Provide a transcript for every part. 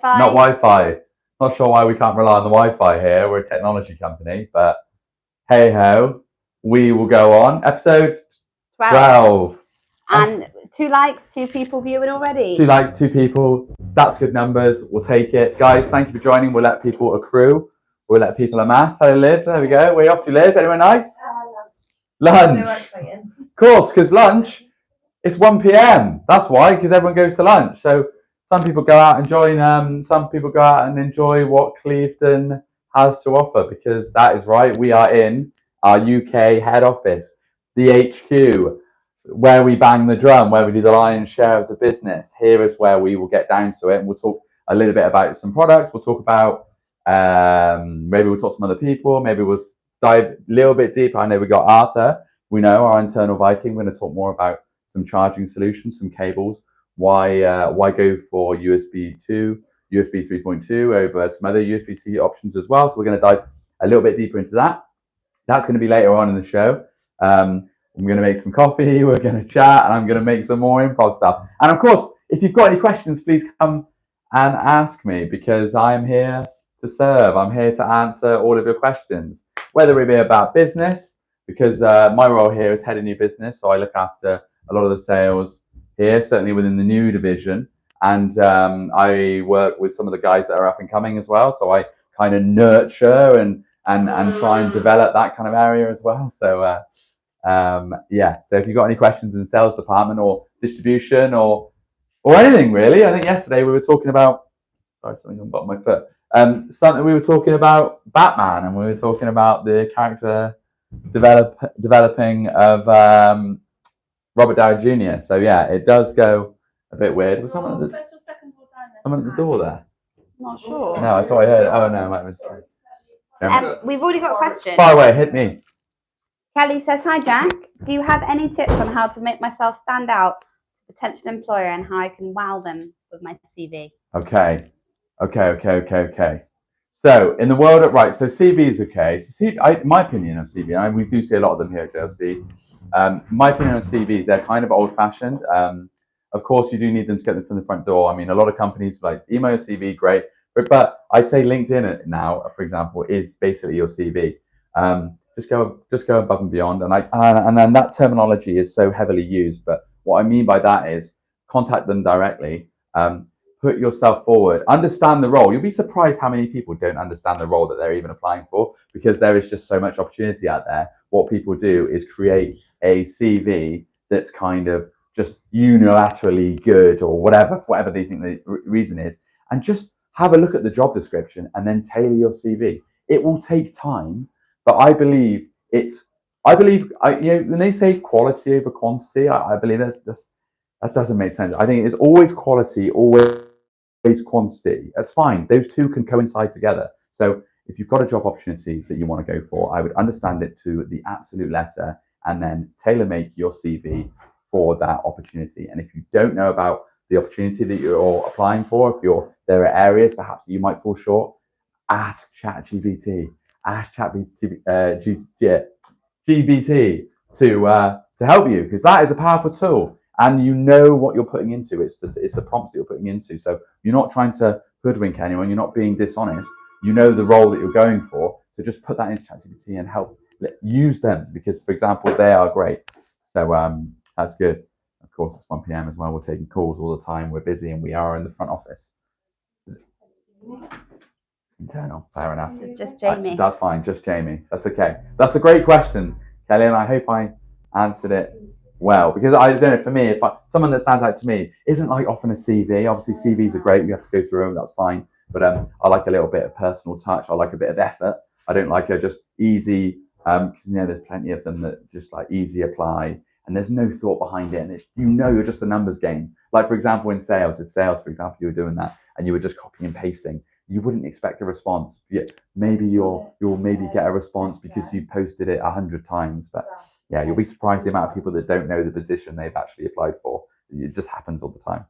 Not Wi-Fi. Not sure why we can't rely on the Wi-Fi here. We're a technology company, but hey ho, we will go on. Episode 12. And 2 likes, 2 people viewing already. 2 likes, 2 people. That's good numbers. We'll take it. Guys, thank you for joining. We'll let people accrue. We'll let people amass. How Liv? There we go. Where are you off to, Liv? Anywhere nice? Lunch. Of course, because lunch, it's 1 p.m. That's why, because everyone goes to lunch. So some people go out and join, some people go out and enjoy what Clevedon has to offer, because that is right. We are in our UK head office, the HQ, where we bang the drum, where we do the lion's share of the business. Here is where we will get down to it, and we'll talk a little bit about some products. We'll talk about, maybe we'll talk to some other people. Maybe we'll dive a little bit deeper. I know we got Arthur. We know our internal Viking. We're going to talk more about some charging solutions, some cables. Why go for USB 2, USB 3.2 over some other USB-C options as well? So we're going to dive a little bit deeper into that. That's going to be later on in the show. I'm going to make some coffee, we're going to chat, and I'm going to make some more improv stuff. And of course, if you've got any questions, please come and ask me, because I'm here to serve. I'm here to answer all of your questions, whether it be about business, because my role here is head of new business, so I look after a lot of the sales here, certainly within the new division, and I work with some of the guys that are up and coming as well, so I kind of nurture and try and develop that kind of area as well. So yeah, so if you've got any questions in the sales department or distribution or anything really, I think yesterday we were talking about, sorry, something on the bottom of my foot, something we were talking about Batman, and we were talking about the character developing of Robert Downey Jr. So yeah, it does go a bit weird. Was someone at the door there? Not sure. No, I thought I heard. Oh no, I might have been. We've already got a question. Fire away, hit me. Kelly says, "Hi Jack, do you have any tips on how to make myself stand out to a potential employer and how I can wow them with my CV?" Okay. So in the world of, right, so CVs, okay. So my opinion of CV, we do see a lot of them here at JLC. My opinion on CVs, they're kind of old-fashioned. Of course, you do need them to get them from the front door. I mean, a lot of companies like email CV, great, but I'd say LinkedIn now, for example, is basically your CV. Just go above and beyond, and then that terminology is so heavily used. But what I mean by that is contact them directly. Put yourself forward, understand the role. You'll be surprised how many people don't understand the role that they're even applying for, because there is just so much opportunity out there. What people do is create a CV that's kind of just unilaterally good, or whatever they think the reason is, and just have a look at the job description and then tailor your CV. It will take time, but I believe when they say quality over quantity, I believe that doesn't make sense. I think it's always quality, always quantity. That's fine. Those two can coincide together. So if you've got a job opportunity that you want to go for, I would understand it to the absolute letter and then tailor-make your CV for that opportunity. And if you don't know about the opportunity that you're applying for, there are areas perhaps that you might fall short, ask ChatGPT. Ask GBT to help you, because that is a powerful tool, and you know what you're putting into. It's the prompts that you're putting into. So you're not trying to hoodwink anyone. You're not being dishonest. You know the role that you're going for. So just put that into ChatGPT and use them, because, for example, they are great. So that's good. Of course, it's 1 p.m. as well. We're taking calls all the time. We're busy, and we are in the front office. Internal, fair enough. Just Jamie. That's fine, just Jamie. That's okay. That's a great question, Kelly, and I hope I answered it well, because I don't know, for me, someone that stands out to me isn't like often a CV. Obviously, CVs are great. You have to go through them. That's fine. But I like a little bit of personal touch. I like a bit of effort. I don't like a just easy, because there's plenty of them that just like easy apply, and there's no thought behind it, and it's you're just a numbers game. Like, for example, in sales, for example, you were doing that and you were just copying and pasting, you wouldn't expect a response. Maybe you'll get a response because you posted it 100 times, but yeah, you'll be surprised the amount of people that don't know the position they've actually applied for. It just happens all the time.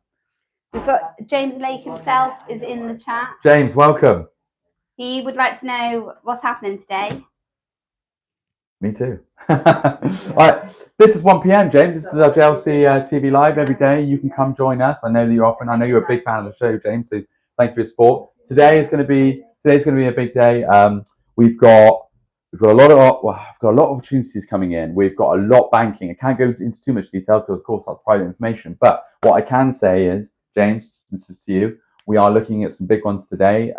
We've got James Lake himself is in the chat. James, welcome. He would like to know what's happening today. Me too. All right, this is 1 p.m, James. This is our JLC TV Live every day. You can come join us. I know that you're often. I know you're a big fan of the show, James. So Thank you for your support. Today's going to be a big day. We've got a lot of opportunities coming in. We've got a lot banking. I can't go into too much detail because, of course, that's private information. But what I can say is, James, this is to you. We are looking at some big ones today.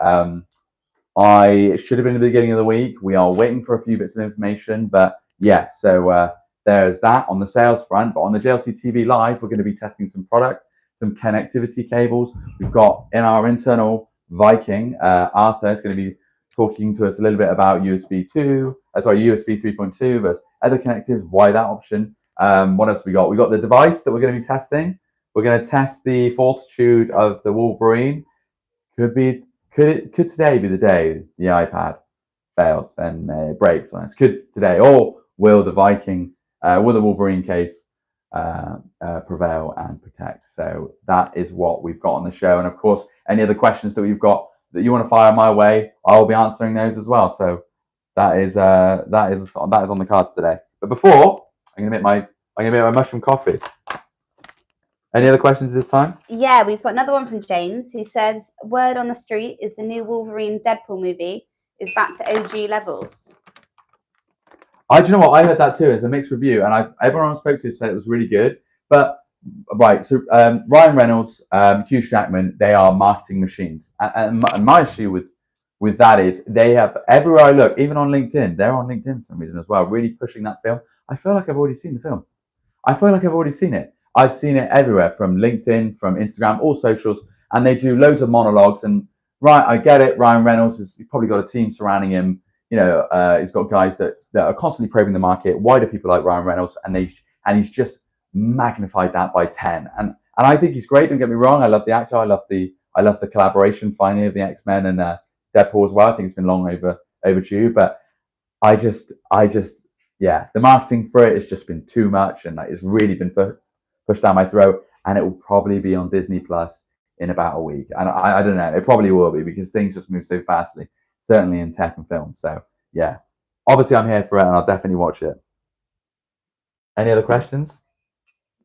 I should have been at the beginning of the week. We are waiting for a few bits of information, but yeah. So there's that on the sales front. But on the JLC TV Live, we're going to be testing some product, some connectivity cables. We've got in our internal Viking, Arthur is going to be talking to us a little bit about USB 3.2 versus other connectives. Why that option? What else we got? We got the device that we're going to be testing. We're going to test the fortitude of the Wolverine. Could today be the day the iPad fails and it breaks on us? Could today, or will the Wolverine case prevail and protect? So that is what we've got on the show. And of course, any other questions that we've got that you want to fire my way, I'll be answering those as well. So that is on the cards today. But before, I'm gonna make my mushroom coffee. Any other questions this time? Yeah, we've got another one from James who says, word on the street is the new Wolverine Deadpool movie is back to OG levels. Do you know what? I heard that too. It's a mixed review, and everyone I spoke to said it was really good. But right, so Ryan Reynolds, Hugh Jackman, they are marketing machines, and my issue with that is they have everywhere I look, even on LinkedIn, they're on LinkedIn for some reason as well, really pushing that film. I feel like I've already seen the film. I feel like I've already seen it. I've seen it everywhere, from LinkedIn, from Instagram, all socials, and they do loads of monologues. And right, I get it. Ryan Reynolds has probably got a team surrounding him. You know, he's got guys that are constantly probing the market. Why do people like Ryan Reynolds? And he's just magnified that by 10. And I think he's great. Don't get me wrong. I love the actor. I love the collaboration finally of the X-Men and Deadpool as well. I think it's been long overdue. But I just yeah, the marketing for it has just been too much, and it's really been pushed down my throat. And it will probably be on Disney Plus in about a week. And I don't know. It probably will be, because things just move so fastly, certainly in tech and film. So yeah, obviously I'm here for it, and I'll definitely watch it. Any other questions?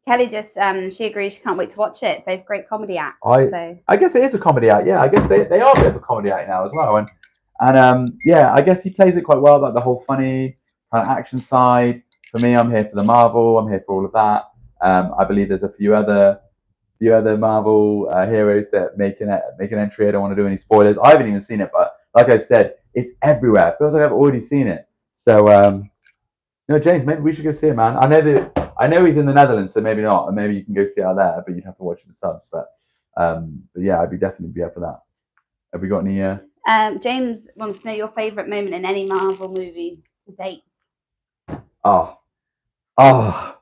Kelly just she agrees she can't wait to watch it. They've great comedy acts. I guess it is a comedy act. Yeah, I guess they are a bit of a comedy act now as well. And yeah, I guess he plays it quite well, like the whole funny kind of action side. For me, I'm here for the Marvel. I'm here for all of that. I believe there's a few other Marvel heroes that make an entry. I don't want to do any spoilers. I haven't even seen it, but like I said, it's everywhere. It feels like I've already seen it. So James, maybe we should go see it, man. I know he's in the Netherlands, so maybe not, and maybe you can go see it out there, but you'd have to watch the subs. But yeah, I'd definitely be up for that. Have we got any? James wants to know your favourite moment in any Marvel movie to date. Oh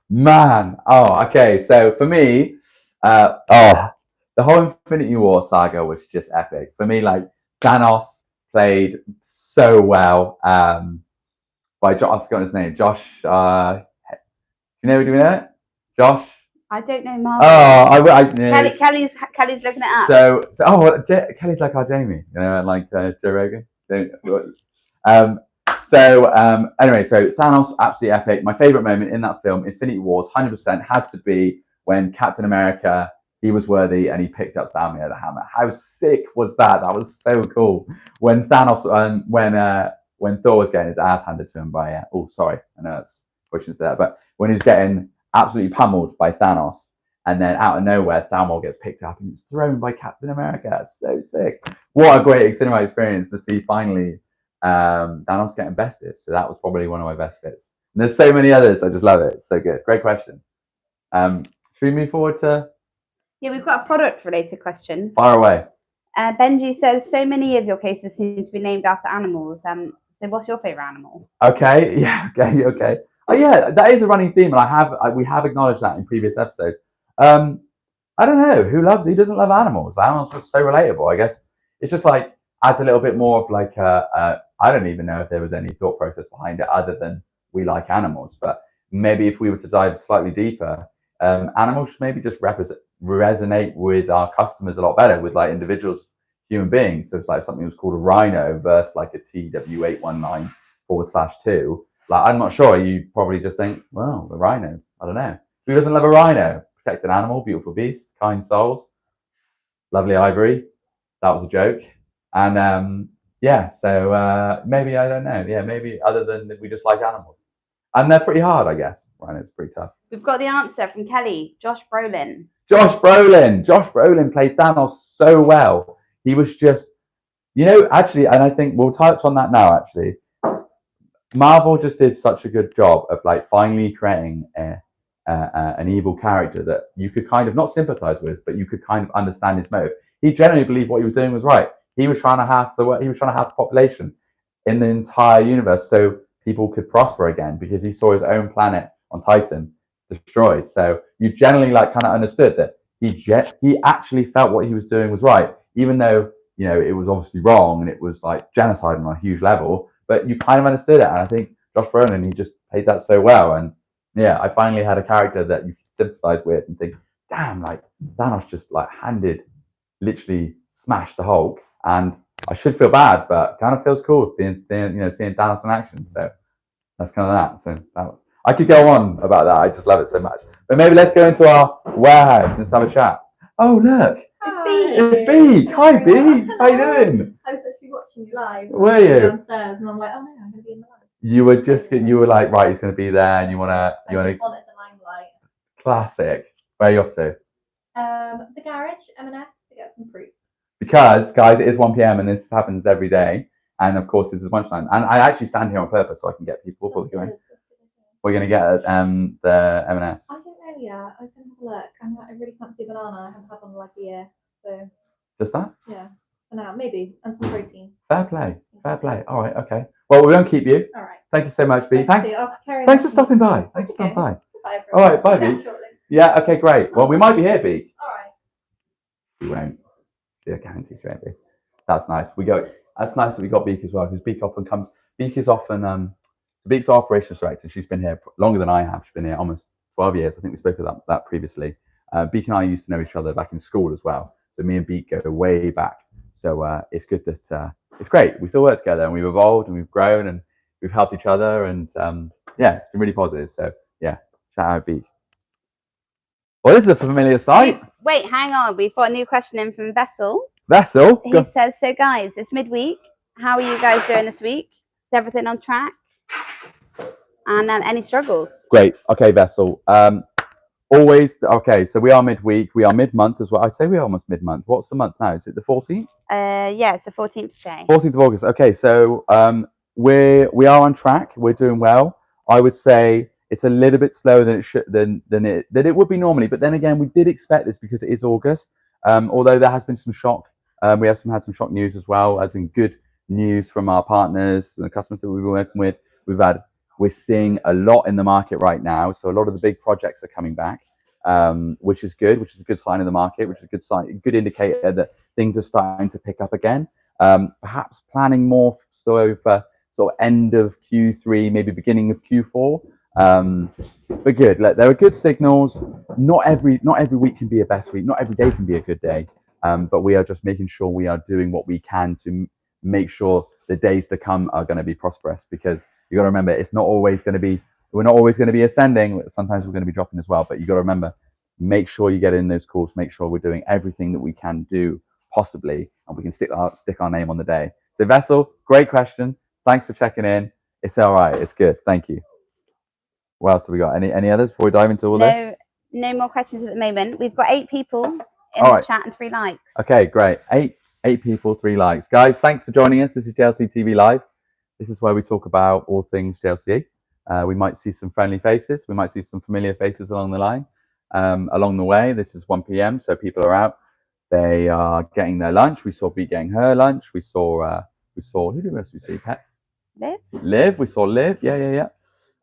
man. Oh, okay. So for me, the whole Infinity War saga was just epic. For me, like Thanos played so well. By I've forgotten his name. Josh. Do we know it? Josh. I don't know Marvel. Yeah. Kelly's looking it up. So Kelly's like our Jamie, like Joe Rogan. Anyway, so Thanos, absolutely epic. My favorite moment in that film, Infinity Wars, 100% has to be when Captain America, he was worthy and he picked up Thanos the hammer. How sick was that? That was so cool. When Thanos, when Thor was getting his ass handed to him by, I know it's questions there, but when he was getting absolutely pummeled by Thanos, and then out of nowhere, Thanos gets picked up and it's thrown by Captain America. That's so sick. What a great cinema experience to see finally Thanos getting bested. So that was probably one of my best bits. And there's so many others. I just love it. It's so good. Great question. Should we move forward to? Yeah, we've got a product-related question. Fire away. Benji says, so many of your cases seem to be named after animals. So what's your favourite animal? Okay. Yeah. Okay. Oh yeah, that is a running theme, and we have acknowledged that in previous episodes. I don't know who doesn't love animals. Animals are so relatable. I guess it's just like adds a little bit more of like I don't even know if there was any thought process behind it other than we like animals. But maybe if we were to dive slightly deeper, animals maybe just resonate with our customers a lot better, with like individuals, human beings. So it's like something was called a rhino versus like a TW819/2. Like, I'm not sure. You probably just think, well, the rhino. I don't know. Who doesn't love a rhino? Protected animal, beautiful beast, kind souls, lovely ivory. that was a joke. And yeah, so maybe, I don't know. Yeah, maybe other than that we just like animals. And they're pretty hard, I guess. Rhino's pretty tough. We've got the answer from Kelly. Josh Brolin. Josh Brolin. Josh Brolin played Thanos so well. He was just, actually, and I think we'll touch on that now, actually. Marvel just did such a good job of like finally creating an evil character that you could kind of not sympathize with, but you could kind of understand his motive. He genuinely believed what he was doing was right. He was trying to have the population in the entire universe so people could prosper again, because he saw his own planet on Titan destroyed. So you generally like kind of understood that he actually felt what he was doing was right, even though it was obviously wrong and it was like genocide on a huge level. But you kind of understood it, and I think Josh Brolin, he just played that so well. And yeah, I finally had a character that you could sympathize with and think, damn, like Thanos just like literally smashed the Hulk, and I should feel bad, but kind of feels cool seeing Thanos in action. So that's kind of that. So I could go on about that. I just love it so much. But maybe let's go into our warehouse and let's have a chat. Oh look, it's Beak. Hi Beak, how you doing? I was actually watching you live. Were you? Downstairs, and I'm like, oh no, I'm going to be in the live. You were like, right, he's going to be there, and you want I just wanted the limelight. Classic. Where are you off to? The garage, M&S, to get some fruit. Because, guys, it is 1 p.m. and this happens every day. And of course, this is lunchtime. And I actually stand here on purpose so I can get people before we go in. We're going to get the M&S. I don't know yet. I was going to have a look. I really fancy a banana. I haven't had one in like a year. So. Just that? Yeah. For now, maybe. And some protein. Fair play. Fair play. All right. Okay. Well, we won't keep you. All right. Thank you so much, Bea. Thanks for stopping by. Thanks for stopping by. Bye, all right. Bye, Bea. Yeah. Okay. Great. Well, we might be here, Bea. All right. We won't. Yeah, guaranteed you won't be. That's nice. That's nice that we got Beak as well, because Beak often comes. Beak's our operations director. She's been here longer than I have. She's been here almost 12 years. I think we spoke about that previously. Beak and I used to know each other back in school as well. So me and Beak go way back. So it's good that it's great. We still work together, and we've evolved and we've grown and we've helped each other, and yeah, it's been really positive. So yeah, shout out Beak. Well, this is a familiar sight. Wait, hang on. We've got a new question in from Vessel. Vessel? He says, so guys, it's midweek. How are you guys doing this week? Is everything on track? And any struggles? Great. Okay, Vessel. Always. Okay, so we are midweek. We are mid-month as well. I say we're almost mid-month. What's the month now? Is it the 14th? Yeah, it's the 14th today. 14th of August. Okay, so we are on track. We're doing well. I would say it's a little bit slower than it should than it would be normally. But then again, we did expect this because it is August. Although there has been some shock. We have had some shock news as well, as in good news from our partners and the customers that we've been working with. We're seeing a lot in the market right now. So a lot of the big projects are coming back, which is good, which is a good sign of the market, which is a good sign, good indicator that things are starting to pick up again. Perhaps planning more so for sort of end of Q3, maybe beginning of Q4. But good. There are good signals. Not every week can be a best week. Not every day can be a good day. But we are just making sure we are doing what we can to make sure the days to come are going to be prosperous, because you got to remember, we're not always going to be ascending. Sometimes we're going to be dropping as well. But you got to remember, make sure you get in those calls. Make sure we're doing everything that we can do possibly, and we can stick our name on the day. So Vessel, great question. Thanks for checking in. It's all right. It's good. Thank you. What else have we got? Any others before we dive into all this? No more questions at the moment. We've got 8 people in the chat and 3 likes. Okay, great. 8 people, 3 likes. Guys, thanks for joining us. This is JLC TV Live. This is where we talk about all things JLC. We might see some friendly faces. We might see some familiar faces along the way. This is 1 p.m. so people are out. They are getting their lunch. We saw Bea getting her lunch. We saw who did we see? Pet? Liv. We saw Liv. Yeah.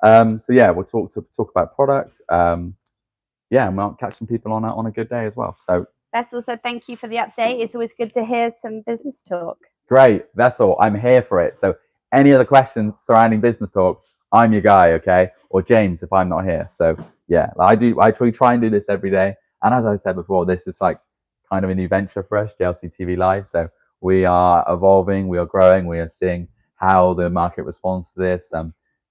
So yeah, we'll talk about product. Yeah, and we'll catch some people on a good day as well. So Vessel said thank you for the update. It's always good to hear some business talk. Great, Vessel, I'm here for it. So any other questions surrounding business talk, I'm your guy, okay? Or James if I'm not here. So yeah, I try and do this every day. And as I said before, this is like kind of a new venture for us, JLC TV Live. So we are evolving, we are growing, we are seeing how the market responds to this,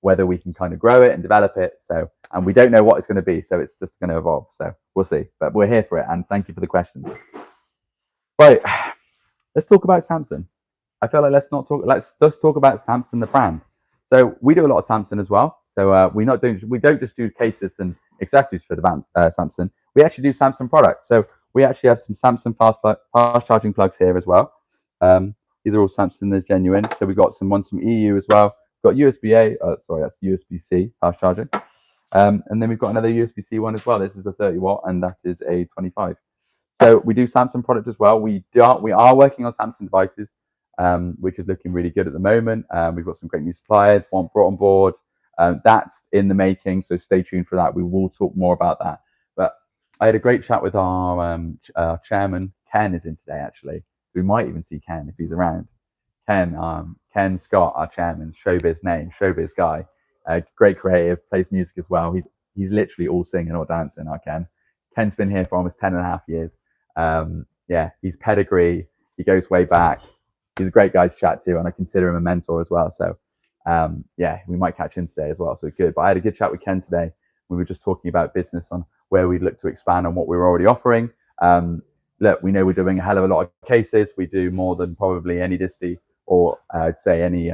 whether we can kind of grow it and develop it. So, and we don't know what it's going to be, so it's just going to evolve. So we'll see, but we're here for it. And thank you for the questions. Right, let's talk about Samsung. I feel like let's not talk. Let's just talk about Samsung, the brand. So we do a lot of Samsung as well. So we don't just do cases and accessories for the band, Samsung. We actually do Samsung products. So we actually have some Samsung fast charging plugs here as well. These are all Samsung, they're genuine. So we've got some ones from EU as well. We've got USB-A. Sorry, that's USB-C fast charging. And then we've got another USB-C one as well. This is a 30 watt, and that is a 25. So we do Samsung product as well. We are working on Samsung devices, which is looking really good at the moment. We've got some great new suppliers, one brought on board. That's in the making, so stay tuned for that. We will talk more about that. But I had a great chat with our chairman. Ken is in today, actually. So we might even see Ken if he's around. Ken Scott, our chairman, showbiz guy, great creative, plays music as well. He's literally all singing or dancing. Our Ken. Ken's been here for almost 10.5 years. Yeah, he's pedigree. He goes way back. He's a great guy to chat to, and I consider him a mentor as well. So, yeah, we might catch him today as well. So good. But I had a good chat with Ken today. We were just talking about business on where we'd look to expand on what we were already offering. Look, we know we're doing a hell of a lot of cases. We do more than probably any disty, or I'd say any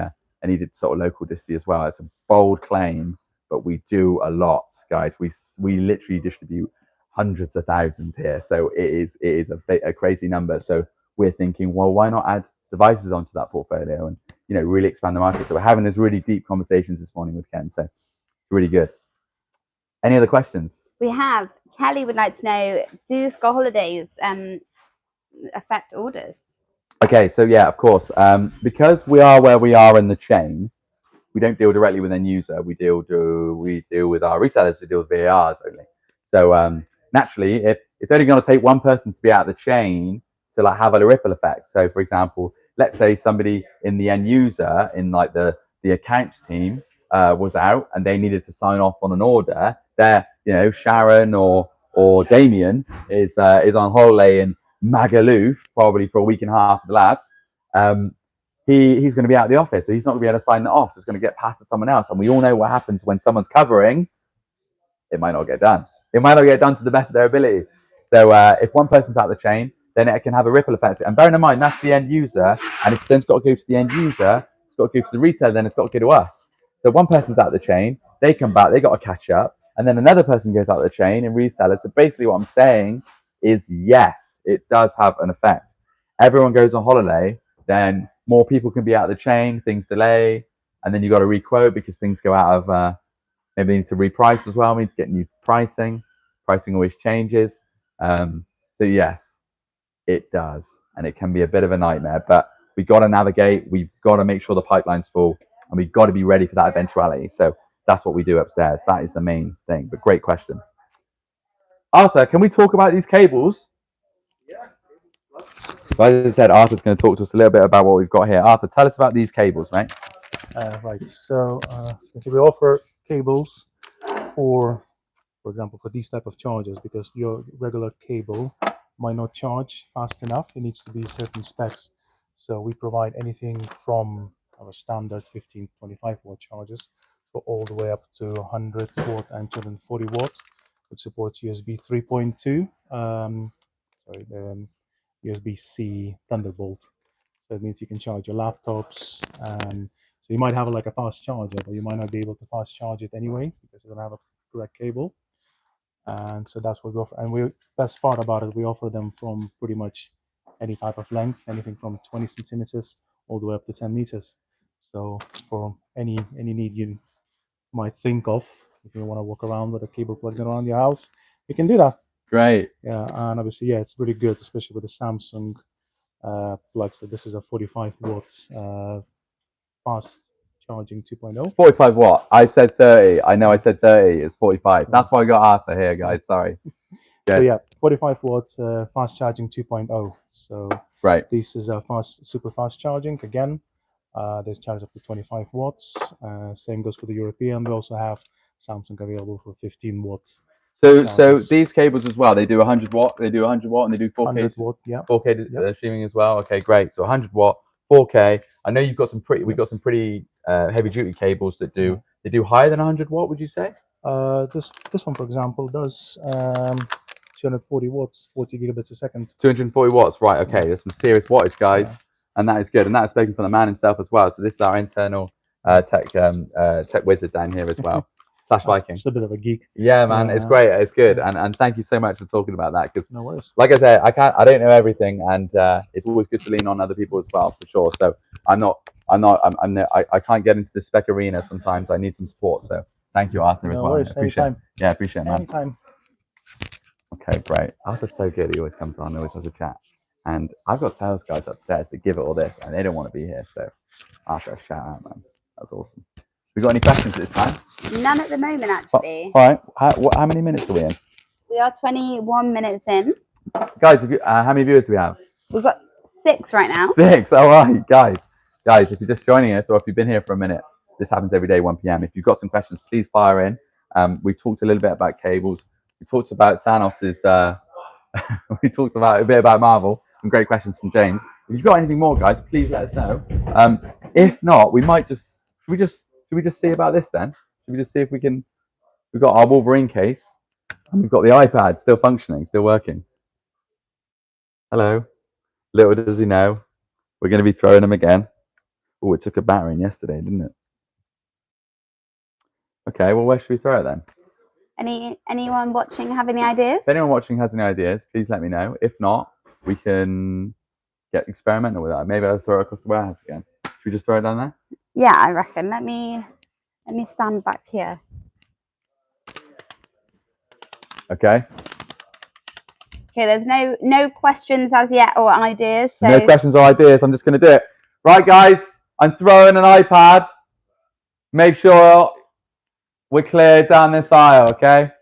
sort of local disty as well. It's a bold claim, but we do a lot, guys. We literally distribute hundreds of thousands here, so it is a crazy number. So we're thinking, well, why not add devices onto that portfolio and really expand the market? So we're having this really deep conversations this morning with Ken. So it's really good. Any other questions? We have. Kelly would like to know, do school holidays affect orders? Okay, so yeah, of course. Because we are where we are in the chain, we don't deal directly with end user. We deal with our resellers. We deal with VARs only. So naturally, if it's only going to take one person to be out of the chain to like have a ripple effect. So for example, let's say somebody in the end user in like the accounts team was out and they needed to sign off on an order. There, Sharon or Damien is on holiday in Magaluf probably for a week and a half with the lads. He's going to be out of the office, so he's not going to be able to sign it off. So it's going to get passed to someone else. And we all know what happens when someone's covering. It might not get done. It might not get done to the best of their ability. So if one person's out of the chain, then it can have a ripple effect. And bearing in mind, that's the end user, and it's then got to go to the end user, it's got to go to the retailer, then it's got to go to us. So one person's out of the chain, they come back, they got to catch up, and then another person goes out of the chain and reseller. So basically what I'm saying is yes, it does have an effect. Everyone goes on holiday, then more people can be out of the chain, things delay, and then you got to requote because things go out of, maybe they need to reprice as well, we need to get new pricing. Pricing always changes. So yes, it does. And it can be a bit of a nightmare, but we've got to navigate, we've got to make sure the pipeline's full, and we've got to be ready for that eventuality. So that's what we do upstairs. That is the main thing, but great question. Arthur, can we talk about these cables? Yeah. So as I said, Arthur's going to talk to us a little bit about what we've got here. Arthur, tell us about these cables, mate. Right. So we offer cables for example, for these type of chargers, because your regular cable might not charge fast enough. It needs to be certain specs. So we provide anything from our standard 15, 25 watt chargers, for all the way up to 100 watt and 240 watts, which supports USB 3.2. USB-C Thunderbolt. So it means you can charge your laptops. So you might have like a fast charger, but you might not be able to fast charge it anyway because you don't have a correct cable. And so that's what we offer. And best part about it, we offer them from pretty much any type of length, anything from 20 centimeters all the way up to 10 meters. So for any need you might think of, if you want to walk around with a cable plugged in around your house, you can do that. Great. Yeah, and obviously, yeah, it's really good, especially with the Samsung plugs. So this is a 45 watts fast charging 2.0. 45 watt. I said 30. I know I said 30. It's 45. That's why I got Arthur here, guys. Sorry. So yeah, 45 watt fast charging 2.0. So right. This is a super fast charging. Again, there's charge up to 25 watts. Same goes for the European. We also have Samsung available for 15 watts. So these cables as well, they do 100 watt, they do 100 watt, and they do 4K. 100 watt, yeah. 4K streaming as well. Okay, great. So 100 watt, 4K. I know you've got some pretty. We've got some pretty heavy duty cables that do. They do higher than 100 watt. Would you say? This one, for example, does 240 watts, 40 gigabits a second. 240 watts, right? Okay, there's some serious wattage, guys, Yeah. and that is good. And that is spoken from the man himself as well. So this is our internal tech wizard down here as well. Slash Viking. Just a bit of a geek. Yeah, man, it's great. It's good, Yeah. and thank you so much for talking about that. Because, No worries. like I said, I don't know everything, and it's always good to lean on other people as well, for sure. So I can't get into the spec arena sometimes. I need some support. So thank you, Arthur, as No well. worries. Appreciate it. Anytime. Yeah, appreciate it, man. Anytime. Okay, great. Arthur's so good. He always comes on, always has a chat. And I've got sales guys upstairs that give it all this, and they don't want to be here. So Arthur, shout out, man. That's awesome. We got any questions at this time? None at the moment, actually. All right. How many minutes are we in? We are 21 minutes in. Guys, how many viewers do we have? We've got 6 right now. 6. All right, guys. Guys, if you're just joining us or if you've been here for a minute, this happens every day, 1 p.m. If you've got some questions, please fire in. We talked a little bit about cables. We talked about Thanos's. We talked about a bit about Marvel. Some great questions from James. If you've got anything more, guys, please let us know. If not, we might just. Should we just see about this then? Should we just see if we can? We've got our Wolverine case, and we've got the iPad still functioning, still working. Hello. Little does he know, we're going to be throwing them again. Oh, it took a battering yesterday, didn't it? Okay, well, where should we throw it then? Anyone watching have any ideas? If anyone watching has any ideas, please let me know. If not, we can get experimental with that. Maybe I'll throw it across the warehouse again. Should we just throw it down there? Yeah, I reckon. Let me stand back here. Okay. Okay, there's no questions as yet or ideas. So No questions or ideas. I'm just going to do it. Right, guys, I'm throwing an iPad. Make sure we're clear down this aisle, okay?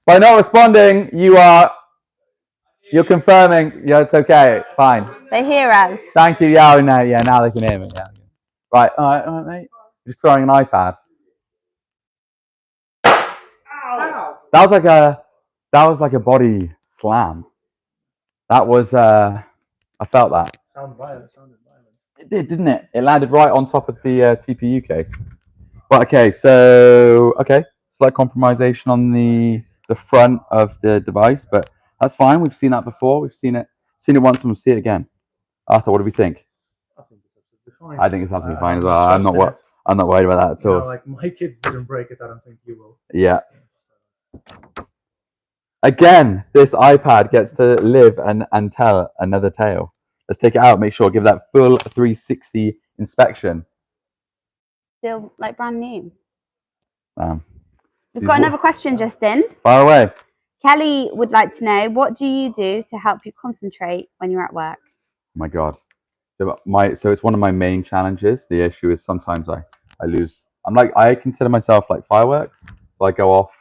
By not responding, you're confirming. Yeah, it's okay. Fine. they hear us. Thank you. Yeah, now they can hear me. Yeah. Right, all right, mate. Just throwing an iPad. Ow. That was like a body slam. That was I felt that. Sounded violent. It did, didn't it? It landed right on top of the TPU case. Right, okay, so slight compromisation on the front of the device, but that's fine. We've seen that before. We've seen it once, and we'll see it again. Arthur, what do we think? I think it's absolutely fine. I think it's absolutely fine as well. I'm not worried about that at all. Like my kids didn't break it. I don't think you will. Yeah. Again, this iPad gets to live and tell another tale. Let's take it out. Make sure, give that full 360 inspection. Still like brand new. We've These got another question just in. Fire away. Kelly would like to know, what do you do to help you concentrate when you're at work? Oh my God. So it's one of my main challenges. The issue is sometimes I lose. I consider myself like fireworks. So I go off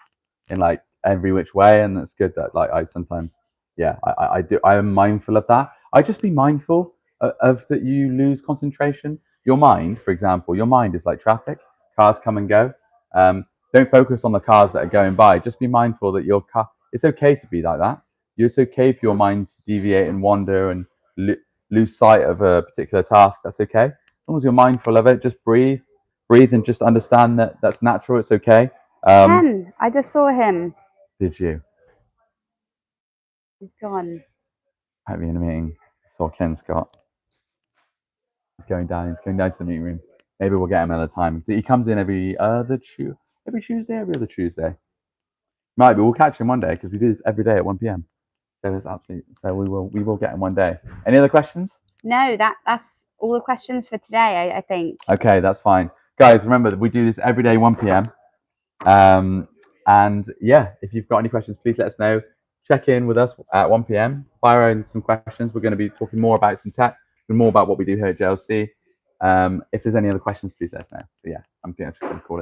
in like every which way, and it's good that like I sometimes, I do. I am mindful of that. I just be mindful of that you lose concentration. Your mind, for example, your mind is like traffic. Cars come and go. Don't focus on the cars that are going by. Just be mindful that your car. It's okay to be like that. It's okay for your mind to deviate and wander and lose sight of a particular task. That's okay. As long as you're mindful of it, just breathe, and just understand that that's natural. It's okay. Ken, I just saw him. Did you? He's gone. At the meeting, saw Ken Scott. He's going down to the meeting room. Maybe we'll get him another time. He comes in every other Tuesday. Might be. We'll catch him one day because we do this every day at 1 p.m. So it's So we will get him one day. Any other questions? No, that's all the questions for today. I think. Okay, that's fine, guys. Remember that we do this every day 1 p.m. And yeah, if you've got any questions, please let us know. Check in with us at 1 p.m. Fire in some questions. We're going to be talking more about some tech and more about what we do here at JLC. If there's any other questions, please let us know. So yeah, I'm just going to call it.